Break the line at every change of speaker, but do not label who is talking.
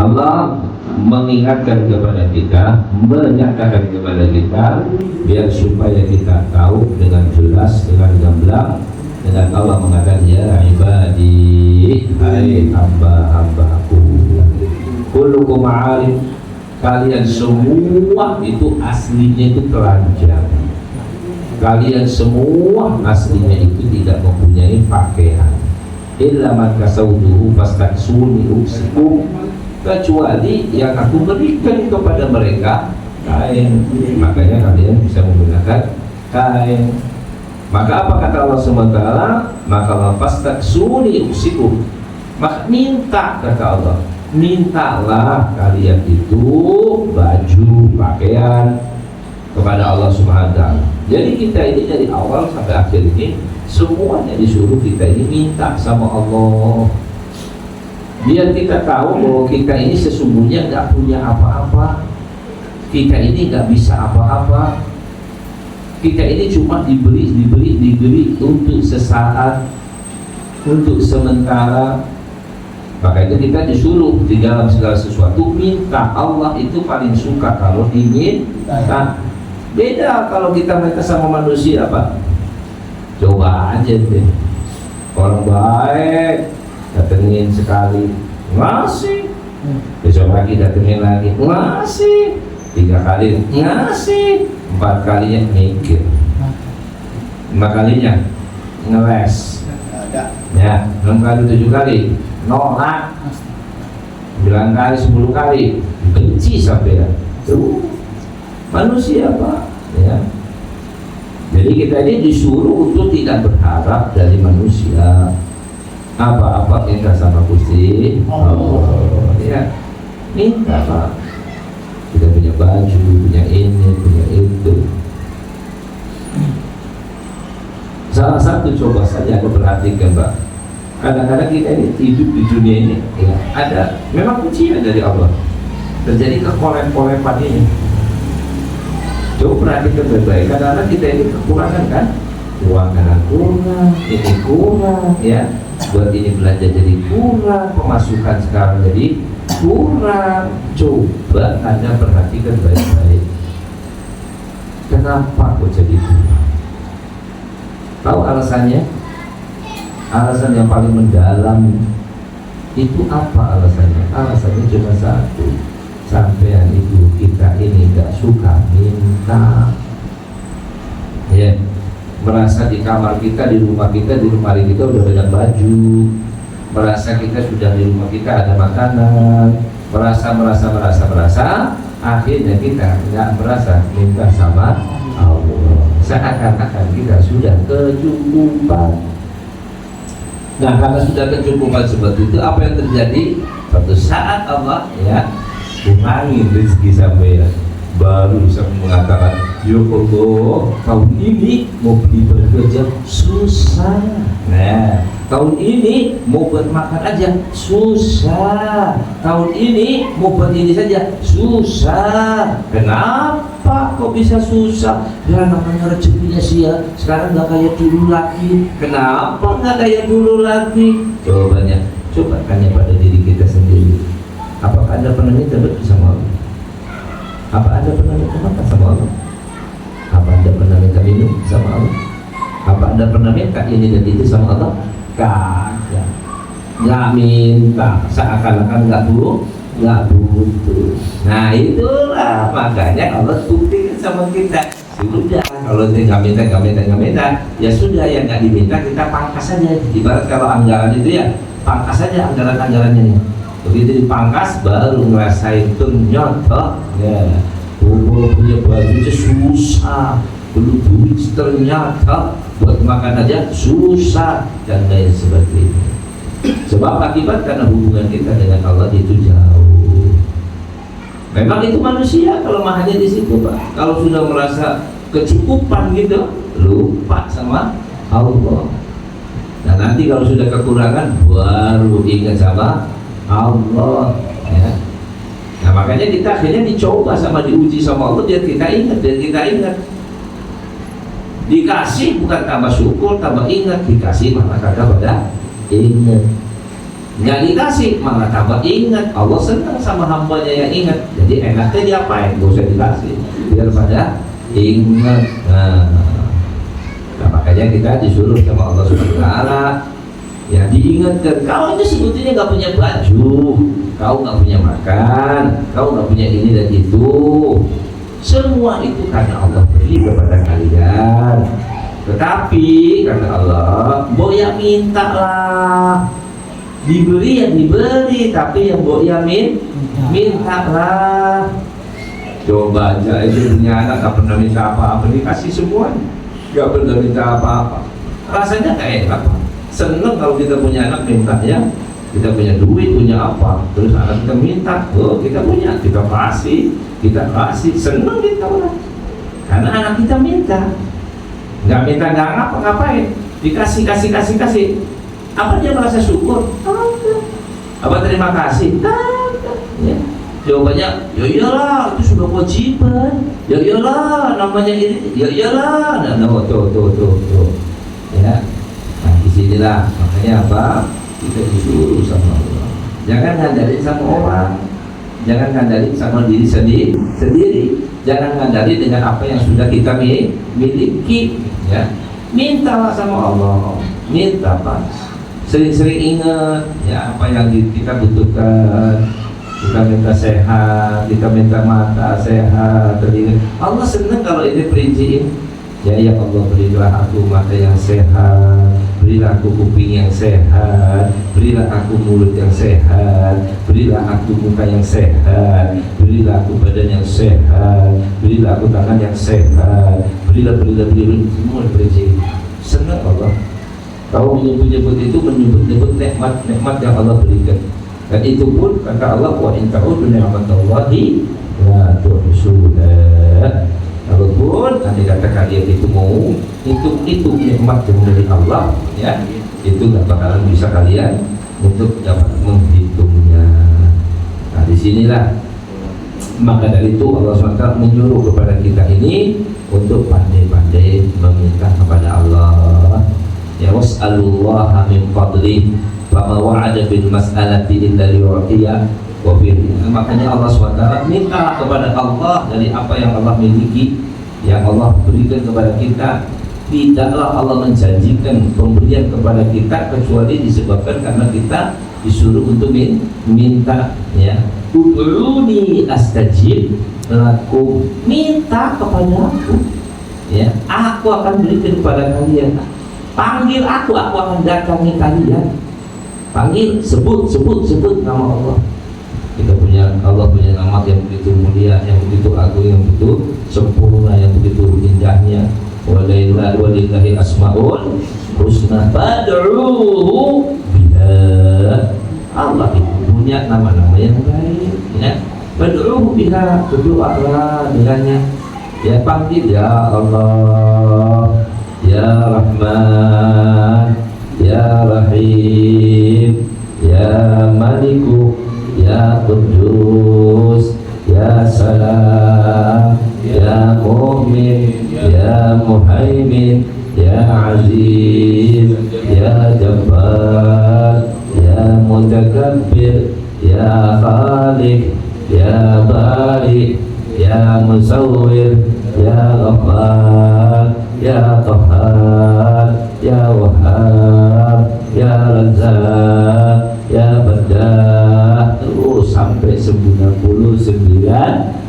Allah mengingatkan kepada kita, menyatakan kepada kita, biar supaya kita tahu dengan jelas, dengan gamblang, dengan Allah mengatakan, ya ibadi, hai hamba-hambaku, kullukum arif, kalian semua itu aslinya itu telanjang, kalian semua aslinya itu tidak mempunyai pakaian, illa man kasauduhu fastaksuni uksikum, kecuali yang aku berikan kepada mereka kain, makanya kalian bisa menggunakan kain. Maka apa kata Allah SWT? Maka fastaksuni uksikum, maka minta, kata Allah, mintalah kalian itu baju, pakaian kepada Allah SWT. Jadi kita ini dari awal sampai akhir ini semuanya disuruh kita ini minta sama Allah, biar kita tahu bahwa kita ini sesungguhnya nggak punya apa-apa, kita ini nggak bisa apa-apa, kita ini cuma diberi untuk sesaat, untuk sementara. Makanya kita disuruh di dalam segala sesuatu minta. Allah itu paling suka kalau ingin minta. Beda kalau kita minta sama manusia, Pak. Coba aja deh, orang baik datengin sekali ngasih, besok lagi datengin lagi ngasih, 3 kali ngasih, 4 kalinya mikir, 5 kalinya ngeles, ya 6 kali 7 kali nolak, 9 kali 10 kali benci sampai ya. Tuh manusia, Pak, ya. Jadi kita ini disuruh untuk tidak berharap dari manusia apa-apa, minta sama Gusti Allah, ya. Minta, Pak, kita punya baju, punya ini, punya itu. Salah satu coba saja aku perhatikan, Pak, kadang-kadang kita ini hidup di dunia ini, ya, ada memang ujian dari Allah, terjadi kekolep-kolepan ini. Coba perhatikan baik-baik, kadang-kadang kita ini kekurangan kan, uang kadang kurang, ini kurang, ya, buat ini belanja jadi kurang, pemasukan sekarang jadi kurang. Coba Anda perhatikan baik-baik, kenapa kok jadi kurang? Tahu alasannya? Alasan yang paling mendalam itu apa alasannya? Alasannya cuma satu, sampean itu kita ini gak suka minta, ya. Merasa di kamar kita, di rumah kita, di lemari kita udah banyak baju, merasa kita sudah di rumah kita ada makanan, merasa, akhirnya kita nggak merasa minta sama Allah, seakan-akan kita sudah kecukupan. Nah, karena sudah kecukupan seperti itu, apa yang terjadi? Suatu saat Allah, ya, kurangin rezeki sampai, baru bisa mengatakan, ya Allah, tahun ini mau beli bekerja susah. Nah, tahun ini mau buat makan aja susah. Tahun ini mau buat ini saja susah. Kenapa kok bisa susah? Ya namanya rezekinya sih ya. Sekarang nggak kayak dulu lagi. Kenapa nggak kayak dulu lagi? Jawabannya, coba tanya pada diri kita sendiri. Apakah Anda pernah minta rezeki sama Allah? Apa Anda pernah minta makan sama Allah? Apa Anda pernah minta minum sama Allah? Apa Anda pernah minta ini dan itu sama Allah? Kagak. Nggak minta, seakan-akan nggak butuh. Nah itulah makanya Allah buktikan sama kita. Sudah, kalau nggak minta, ya sudah, yang nggak diminta kita pangkas saja. Ibarat kalau anggaran itu ya, pangkas saja anggaran-anggarannya. Begitu dipangkas baru ngerasain ternyata, ya, punya baju itu susah, belum duit ternyata buat makan aja susah, dan lain sebagainya. Sebab akibat karena hubungan kita dengan Allah itu jauh. Memang itu manusia kelemahannya di situ, Pak. Kalau sudah merasa kecukupan gitu, lupa sama Allah. Nah nanti kalau sudah kekurangan baru ingat sama Allah, ya. Nah makanya kita akhirnya dicoba sama diuji sama Allah biar kita ingat, dikasih bukan tambah syukur, tambah ingat, dikasih malah kagak pada ingat. nggak dikasih malah tambah ingat. Allah senang sama hambanya yang ingat, jadi enaknya diapain? Gak usah dikasih, biar pada ingat. Nah, makanya kita disuruh sama Allah Subhanahu Wa Taala ya diingatkan, kau itu sebetulnya nggak punya baju, kau nggak punya makan, kau nggak punya ini dan itu, semua itu karena Allah beri kepada kalian. Tetapi kata Allah, mbok ya minta lah, diberi ya diberi, tapi yang mbok ya minta lah. Coba aja itu punya anak nggak pernah minta apa-apa, dikasih semuanya, nggak pernah minta apa-apa, rasanya kayak apa? Seneng kalau kita punya anak minta ya, kita punya duit, punya apa, terus anak kita minta, oh kita punya, kita kasih, seneng kita orang, karena anak kita minta, nggak minta nggak ngapain, dikasih, apa dia merasa syukur? Apa terima kasih? Ya. Jawabannya, ya iyalah, itu sudah kewajiban, ya iyalah, namanya ini, ya iyalah, nah, tuh, ya. Nah disinilah makanya apa, kita disuruh sama Allah, jangan ngandalin sama orang, jangan ngandalin sama diri sendiri, jangan ngandalin dengan apa yang sudah kita miliki, ya. Mintalah sama Allah, minta Pak, sering-sering ingat ya apa yang kita butuhkan. Kita minta sehat, kita minta mata sehat, teringat Allah senang kalau ini perinciin. Ya Allah, berilah aku mata yang sehat, berilah aku kuping yang sehat, berilah aku mulut yang sehat, berilah aku muka yang sehat, berilah aku badan yang sehat, berilah aku tangan yang sehat, berilah semua diperinci. Senang Allah. Kau menyebut-nyebut itu, menyebut-nyebut nikmat yang Allah berikan. Dan itu pun kata Allah, wa in ta'udu ni'matallahi la tuhsuha. Walaupun andai kata kalian itu mau itu nikmat yang dari Allah, ya, itu nggak bakalan bisa kalian untuk dapat menghitungnya. Nah disinilah maka dari itu Allah SWT menyuruh kepada kita ini untuk pandai-pandai meminta kepada Allah. Ya was'alullaha min fadlih fama wa'ada bil mas'alati illa li'u'tiya wa makanya Allah SWT minta kepada Allah dari apa yang Allah miliki, yang Allah berikan kepada kita. Tidaklah Allah menjanjikan pemberian kepada kita kecuali disebabkan karena kita disuruh untuk minta, ya. Ud'uni astajib lakum, minta kepada aku, ya, aku akan berikan kepada kalian. Panggil aku akan datangi kalian. Panggil, sebut nama Allah. Kita punya, Allah punya nama yang begitu mulia, yang begitu agung, yang begitu sempurna, yang begitu indahnya. Walillahi asmaul husna fad'uhu biha. Allah itu punya nama-nama yang baik, ya. Fad'uhu biha, berdoalah dengannya. Ya, panggil ya Allah, ya Rahman, ya Rahim, ya Maliku, ya Qudus, ya Salam, ya Mu'min, ya Muhaimin, ya Aziz, ya Jabbar, ya Mutakabbir, ya Khaliq, ya Bari, ya Musawwir, ya Ghaffar, ya Qahhar, ya Wahhab, ya Razzaq, ya Baddah, terus sampai 99